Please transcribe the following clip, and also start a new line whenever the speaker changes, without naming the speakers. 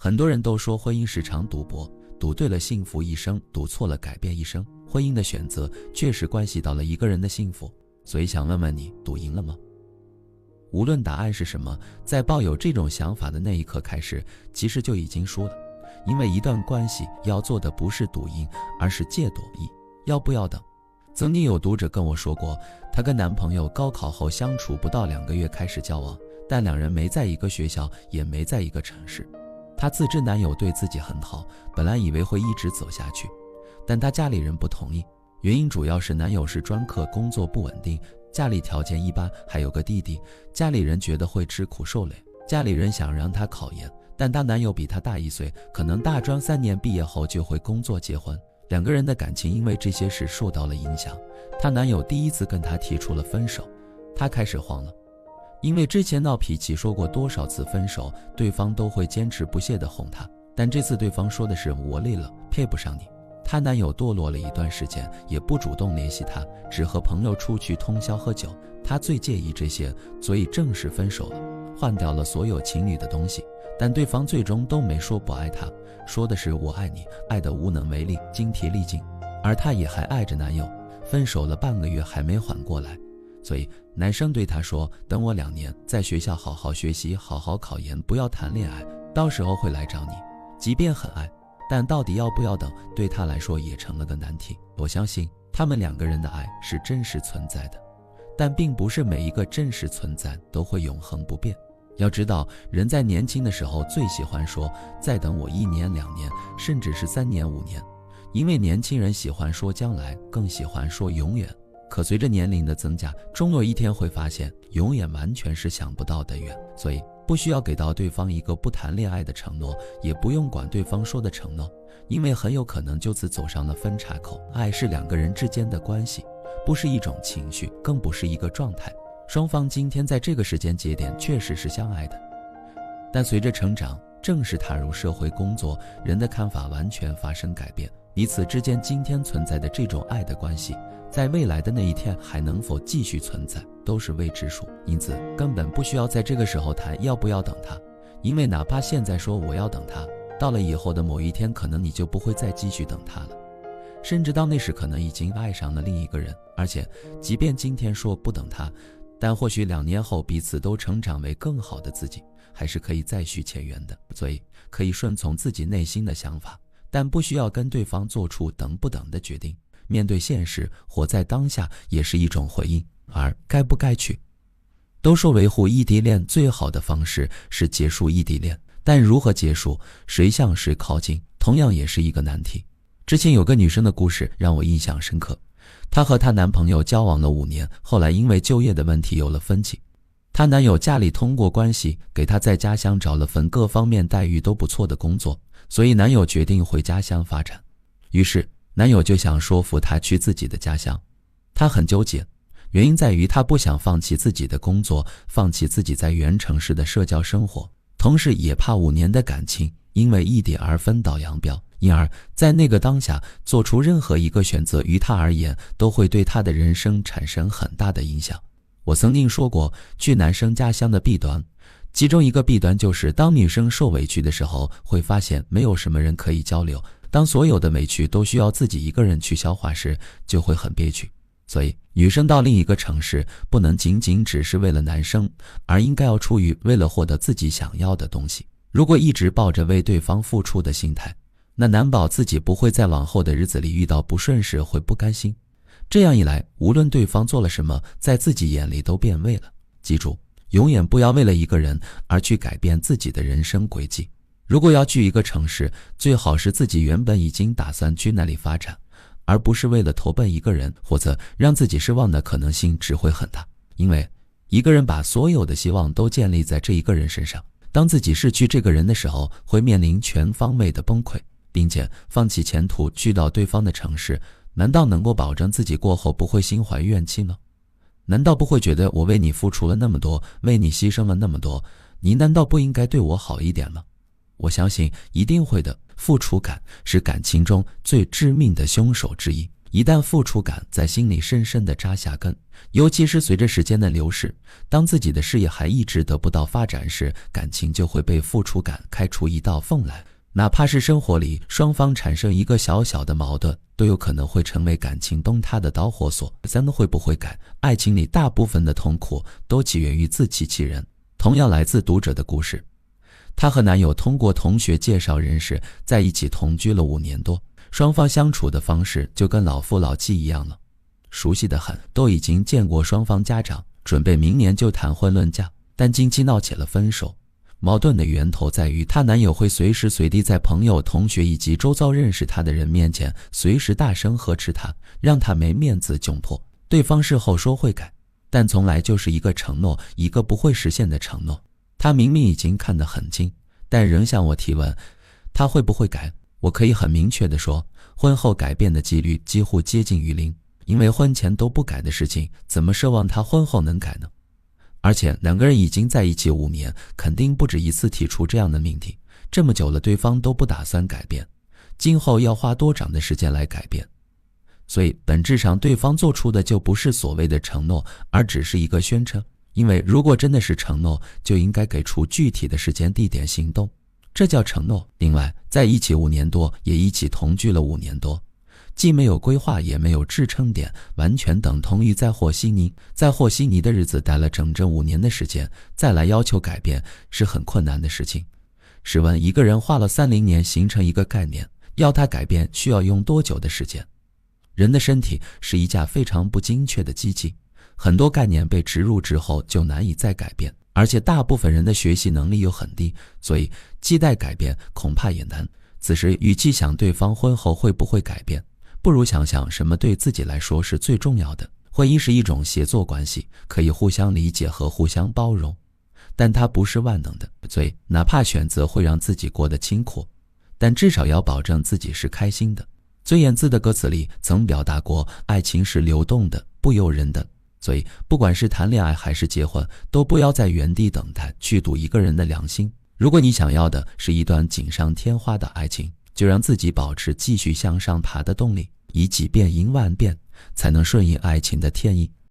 很多人都说婚姻是场赌博，赌对了幸福一生，赌错了改变一生。婚姻的选择确实关系到了一个人的幸福，所以想问问你，赌赢了吗？无论答案是什么，在抱有这种想法的那一刻开始，其实就已经输了。因为一段关系要做的不是赌赢，而是戒赌赢。要不要等？曾经有读者跟我说过，她跟男朋友高考后相处不到2个月开始交往，但两人没在一个学校，也没在一个城市。她自知男友对自己很好，本来以为会一直走下去，但她家里人不同意，原因主要是男友是专科，工作不稳定，家里条件一般，还有个弟弟，家里人觉得会吃苦受累，家里人想让她考研，但她男友比她大1岁，可能大专3年毕业后就会工作结婚。2个人的感情因为这些事受到了影响，她男友第一次跟她提出了分手，她开始慌了。因为之前闹脾气说过多少次分手，对方都会坚持不懈地哄她，但这次对方说的是我累了，配不上你。她男友堕落了一段时间，也不主动联系她，只和朋友出去通宵喝酒。她最介意这些，所以正式分手了，换掉了所有情侣的东西。但对方最终都没说不爱她，说的是我爱你，爱得无能为力，精疲力尽。而她也还爱着男友，分手了半个月还没缓过来，所以男生对她说，等我2年，在学校好好学习，好好考研，不要谈恋爱，到时候会来找你。即便很爱，但到底要不要等，对她来说也成了个难题。我相信他们2个人的爱是真实存在的，但并不是每一个真实存在都会永恒不变。要知道，人在年轻的时候最喜欢说再等我1年2年，甚至是3年5年，因为年轻人喜欢说将来，更喜欢说永远。可随着年龄的增加，终有一天会发现永远完全是想不到的远。所以不需要给到对方一个不谈恋爱的承诺，也不用管对方说的承诺，因为很有可能就此走上了分岔口。爱是2个人之间的关系，不是一种情绪，更不是一个状态。双方今天在这个时间节点确实是相爱的，但随着成长，正式踏入社会工作，人的看法完全发生改变，彼此之间今天存在的这种爱的关系，在未来的那一天还能否继续存在，都是未知数。因此根本不需要在这个时候谈要不要等他，因为哪怕现在说我要等他，到了以后的某一天，可能你就不会再继续等他了，甚至到那时可能已经爱上了另一个人。而且即便今天说不等他，但或许2年后彼此都成长为更好的自己，还是可以再续前缘的。所以可以顺从自己内心的想法，但不需要跟对方做出等不等的决定。面对现实，活在当下也是一种回应，而该不该去。都说维护异地恋最好的方式是结束异地恋，但如何结束，谁向谁靠近，同样也是一个难题。之前有个女生的故事让我印象深刻，她和她男朋友交往了5年，后来因为就业的问题有了分歧。她男友家里通过关系给她在家乡找了份各方面待遇都不错的工作，所以男友决定回家乡发展。于是男友就想说服她去自己的家乡。她很纠结，原因在于她不想放弃自己的工作，放弃自己在原城市的社交生活，同时也怕5年的感情因为异地而分道扬镳，因而在那个当下做出任何一个选择于她而言都会对她的人生产生很大的影响。我曾经说过去男生家乡的弊端，其中一个弊端就是当女生受委屈的时候，会发现没有什么人可以交流，当所有的委屈都需要自己一个人去消化时，就会很憋屈。所以女生到另一个城市不能仅仅只是为了男生，而应该要出于为了获得自己想要的东西。如果一直抱着为对方付出的心态，那难保自己不会在往后的日子里遇到不顺时会不甘心。这样一来，无论对方做了什么，在自己眼里都变味了。记住，永远不要为了一个人而去改变自己的人生轨迹。如果要去一个城市，最好是自己原本已经打算去那里发展，而不是为了投奔一个人，否则让自己失望的可能性只会很大。因为一个人把所有的希望都建立在这一个人身上，当自己失去这个人的时候，会面临全方位的崩溃，并且放弃前途去到对方的城市，难道能够保证自己过后不会心怀怨气吗？难道不会觉得我为你付出了那么多，为你牺牲了那么多，你难道不应该对我好一点吗？我相信一定会的。付出感是感情中最致命的凶手之一，一旦付出感在心里深深地扎下根，尤其是随着时间的流逝，当自己的事业还一直得不到发展时，感情就会被付出感开出一道缝来。哪怕是生活里双方产生一个小小的矛盾，都有可能会成为感情崩塌的导火索。三会不会改？爱情里大部分的痛苦都起源于自欺欺人。同样来自读者的故事，她和男友通过同学介绍认识，在一起同居了5年多，双方相处的方式就跟老夫老妻一样了，熟悉得很，都已经见过双方家长，准备明年就谈婚论嫁。但近期闹起了分手，矛盾的源头在于她男友会随时随地在朋友、同学以及周遭认识她的人面前随时大声呵斥她，让她没面子窘迫。对方事后说会改，但从来就是一个承诺，一个不会实现的承诺。她明明已经看得很清，但仍向我提问，她会不会改？我可以很明确地说，婚后改变的几率几乎接近于0，因为婚前都不改的事情，怎么奢望她婚后能改呢？而且两个人已经在一起5年，肯定不止一次提出这样的命题，这么久了对方都不打算改变，今后要花多长的时间来改变？所以本质上对方做出的就不是所谓的承诺，而只是一个宣称。因为如果真的是承诺，就应该给出具体的时间、地点、行动，这叫承诺。另外，在一起5年多，也一起同居了5年多，既没有规划，也没有支撑点，完全等同于在和稀泥。在和稀泥的日子待了整整5年的时间，再来要求改变是很困难的事情。试问一个人花了30年形成一个概念，要他改变需要用多久的时间？人的身体是一架非常不精确的机器，很多概念被植入之后就难以再改变，而且大部分人的学习能力又很低，所以期待改变恐怕也难。此时与其想对方婚后会不会改变，不如想想什么对自己来说是最重要的。婚姻是一种协作关系，可以互相理解和互相包容，但它不是万能的，所以哪怕选择会让自己过得清苦，但至少要保证自己是开心的。孙燕姿的歌词里曾表达过，爱情是流动的，不由人的，所以不管是谈恋爱还是结婚，都不要在原地等待，去赌一个人的良心。如果你想要的是一段锦上添花的爱情，就让自己保持继续向上爬的动力，以几遍赢万遍，才能顺应爱情的天意。